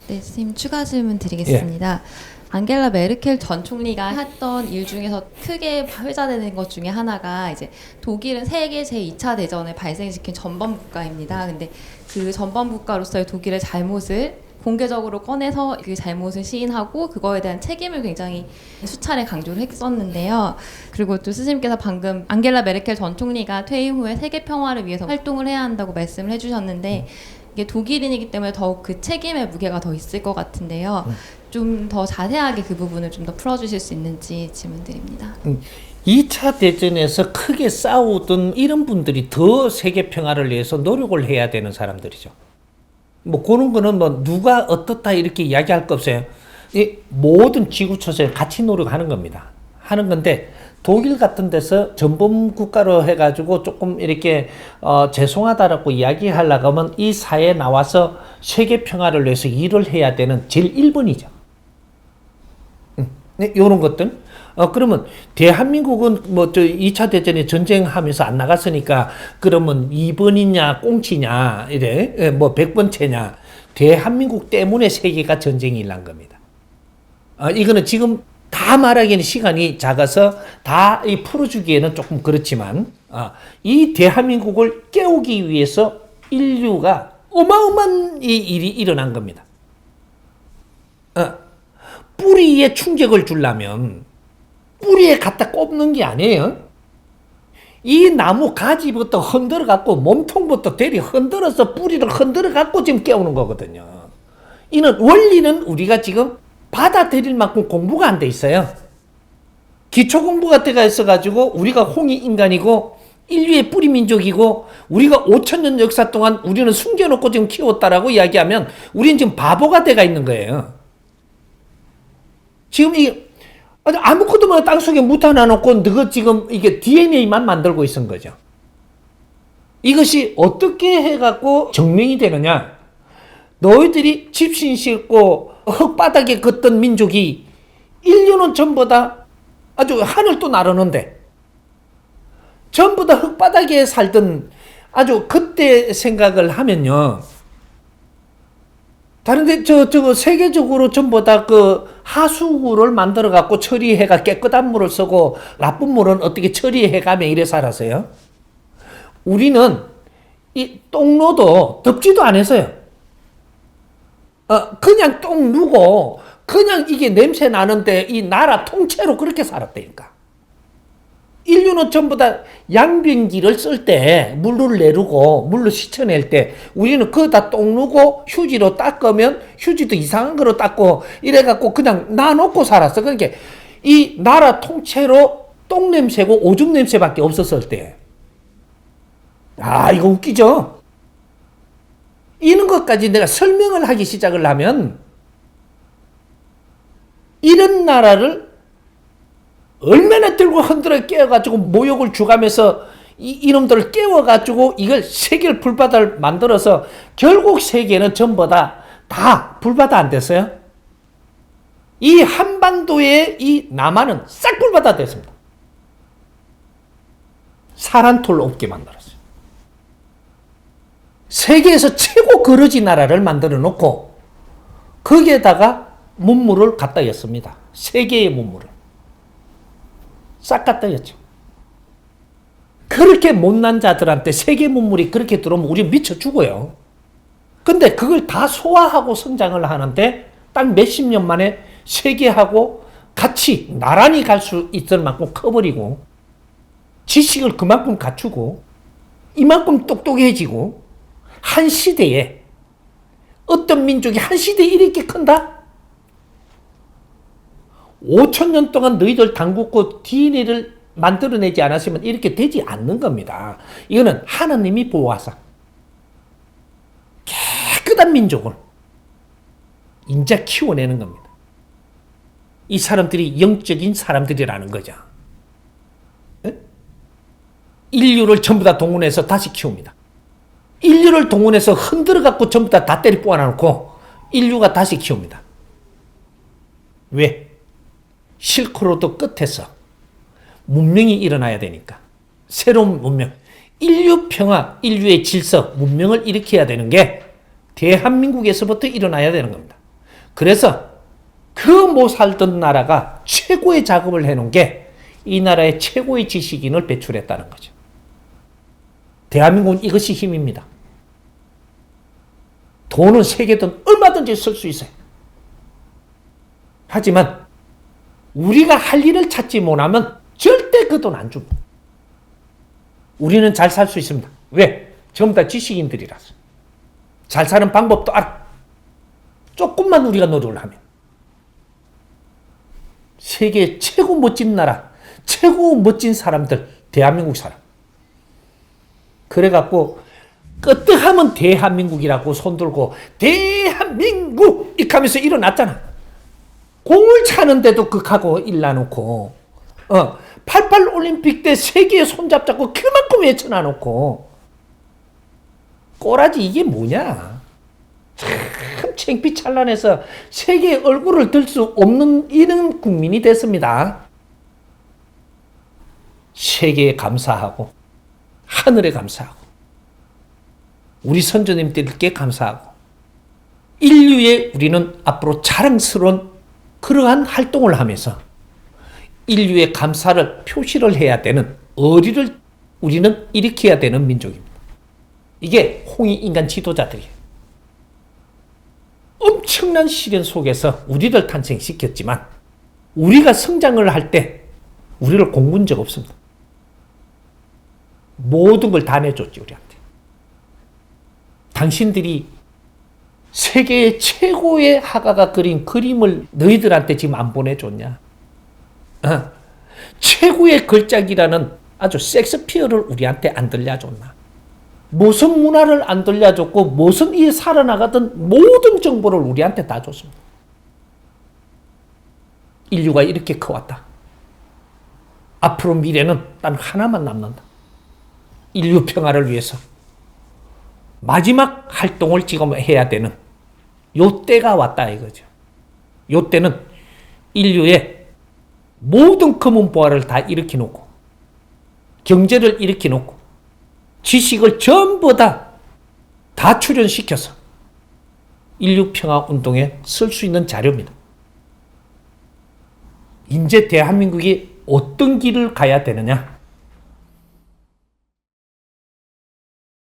네, 선생님 추가 질문 드리겠습니다. 앙겔라 메르켈 전 총리가 했던 일 중에서 크게 회자되는 것 중에 하나가 이제 독일은 세계 제2차 대전을 발생시킨 전범 국가입니다. 근데 그 전범 국가로서의 독일의 잘못을 공개적으로 꺼내서 그 잘못을 시인하고 그거에 대한 책임을 굉장히 수차례 강조를 했었는데요. 그리고 또 스님께서 방금 앙겔라 메르켈 전 총리가 퇴임 후에 세계 평화를 위해서 활동을 해야 한다고 말씀을 해주셨는데 이게 독일인이기 때문에 더욱 그 책임의 무게가 더 있을 것 같은데요. 좀 더 자세하게 그 부분을 좀 더 풀어주실 수 있는지 질문드립니다. 2차 대전에서 크게 싸우던 이런 분들이 더 세계 평화를 위해서 노력을 해야 되는 사람들이죠. 뭐 그런 거는 뭐 누가 어떻다 이렇게 이야기할 거 없어요. 이 모든 지구촌에서 같이 노력하는 겁니다. 하는 건데 독일 같은 데서 전범 국가로 해가지고 조금 이렇게 죄송하다라고 이야기하려고 하면 이 사회에 나와서 세계 평화를 위해서 일을 해야 되는 제일 1번이죠. 네, 이런 것들. 그러면 대한민국은 뭐 2차 대전에 전쟁하면서 안 나갔으니까 그러면 2번이냐 꽁치냐 이래 뭐 100번째냐 대한민국 때문에 세계가 전쟁이 일어난 겁니다. 이거는 지금 다 말하기에는 시간이 작아서 다 풀어주기에는 조금 그렇지만 이 대한민국을 깨우기 위해서 인류가 어마어마한 이 일이 일어난 겁니다. 뿌리에 충격을 주려면 뿌리에 갖다 꼽는 게 아니에요. 이 나무 가지부터 흔들어 갖고 몸통부터 대리 흔들어서 뿌리를 흔들어 갖고 지금 깨우는 거거든요. 이는 원리는 우리가 지금 받아들일 만큼 공부가 안 돼 있어요. 기초 공부가 돼가 있어가지고 우리가 홍익 인간이고 인류의 뿌리 민족이고 우리가 5,000년 역사 동안 우리는 숨겨놓고 지금 키웠다라고 이야기하면 우리는 지금 바보가 돼가 있는 거예요. 지금 이게 아무것도 뭐 땅속에 묻 하나 놓고 너가 지금 이게 DNA만 만들고 있는 거죠. 이것이 어떻게 해갖고 증명이 되느냐? 너희들이 집신 싣고 흙바닥에 걷던 민족이 인류는 전부 다 아주 하늘도 나르는데 전부 다 흙바닥에 살던 아주 그때 생각을 하면요. 다른데 저거 세계적으로 전부 다 그 하수구를 만들어 갖고 처리해가 깨끗한 물을 쓰고 나쁜 물은 어떻게 처리해가며 이래 살았어요. 우리는 이 똥로도 덮지도 않았어요. 그냥 똥 누고 그냥 이게 냄새 나는데 이 나라 통째로 그렇게 살았다니까. 인류는 전부 다 양변기를 쓸 때 물을 내르고 물로 씻어낼 때 우리는 그거 다 똥 누고 휴지로 닦으면 휴지도 이상한 거로 닦고 이래갖고 그냥 놔놓고 살았어. 그러니까 이 나라 통째로 똥 냄새고 오줌 냄새밖에 없었을 때. 이거 웃기죠? 이런 것까지 내가 설명을 하기 시작을 하면 이런 나라를 얼마나 들고 흔들어 깨워가지고 모욕을 주가면서 이놈들을 깨워가지고 이걸 세계를 불바다를 만들어서 결국 세계는 전부 다 불바다 안 됐어요? 이 한반도의 이 남한은 싹 불바다 됐습니다. 사란톨 없게 만들었어요. 세계에서 최고 거러지 나라를 만들어 놓고 거기에다가 문물을 갖다 였습니다. 세계의 문물을. 싹 갖다 였죠. 그렇게 못난 자들한테 세계 문물이 그렇게 들어오면 우리 미쳐 죽어요. 근데 그걸 다 소화하고 성장을 하는데 딱 몇십 년 만에 세계하고 같이 나란히 갈 수 있을 만큼 커버리고 지식을 그만큼 갖추고 이만큼 똑똑해지고 한 시대에 어떤 민족이 한 시대에 이렇게 큰다? 5,000년 동안 너희들 당국고 DNA를 만들어내지 않았으면 이렇게 되지 않는 겁니다. 이거는 하나님이 보호하사 깨끗한 민족을 인자 키워내는 겁니다. 이 사람들이 영적인 사람들이라는 거죠. 인류를 전부 다 동원해서 다시 키웁니다. 인류를 동원해서 흔들어 갖고 전부 다 때리 뽑아놓고 인류가 다시 키웁니다. 왜? 실크로드 끝에서 문명이 일어나야 되니까. 새로운 문명, 인류 평화, 인류의 질서, 문명을 일으켜야 되는 게 대한민국에서부터 일어나야 되는 겁니다. 그래서 그 못 살던 나라가 최고의 작업을 해놓은 게 이 나라의 최고의 지식인을 배출했다는 거죠. 대한민국은 이것이 힘입니다. 돈은 세계돈 얼마든지 쓸 수 있어요. 하지만 우리가 할 일을 찾지 못하면 절대 그 돈 안 줍니다. 우리는 잘 살 수 있습니다. 왜? 전부 다 지식인들이라서. 잘 사는 방법도 알아. 조금만 우리가 노력을 하면. 세계 최고 멋진 나라, 최고 멋진 사람들, 대한민국 사람. 그래갖고 끄떡하면 대한민국이라고 손들고 대한민국 이렇게 하면서 일어났잖아. 공을 차는데도 극하고 일놔놓고 88 올림픽 때 세계에 손잡자고 그만큼 외쳐놔놓고 꼬라지 이게 뭐냐. 참 창피찬란해서 세계의 얼굴을 들 수 없는 이런 국민이 됐습니다. 세계에 감사하고 하늘에 감사하고 우리 선조님들께 감사하고 인류에 우리는 앞으로 자랑스러운 그러한 활동을 하면서 인류의 감사를 표시를 해야 되는 의리를 우리는 일으켜야 되는 민족입니다. 이게 홍익인간 지도자들이에요. 엄청난 시련 속에서 우리를 탄생시켰지만 우리가 성장을 할 때 우리를 공군 적 없습니다. 모든 걸 다 내줬지 우리한테. 당신들이 세계의 최고의 화가가 그린 그림을 너희들한테 지금 안 보내줬냐? 최고의 걸작이라는 아주 섹스피어를 우리한테 안 들려줬나? 무슨 문화를 안 들려줬고 무슨 이 살아나가던 모든 정보를 우리한테 다 줬습니다. 인류가 이렇게 커왔다. 앞으로 미래는 단 하나만 남는다. 인류 평화를 위해서 마지막 활동을 지금 해야 되는 요 때가 왔다 이거죠. 요 때는 인류의 모든 검은 보화를 다 일으켜 놓고 경제를 일으켜 놓고 지식을 전부 다 출연시켜서 인류 평화 운동에 쓸 수 있는 자료입니다. 이제 대한민국이 어떤 길을 가야 되느냐?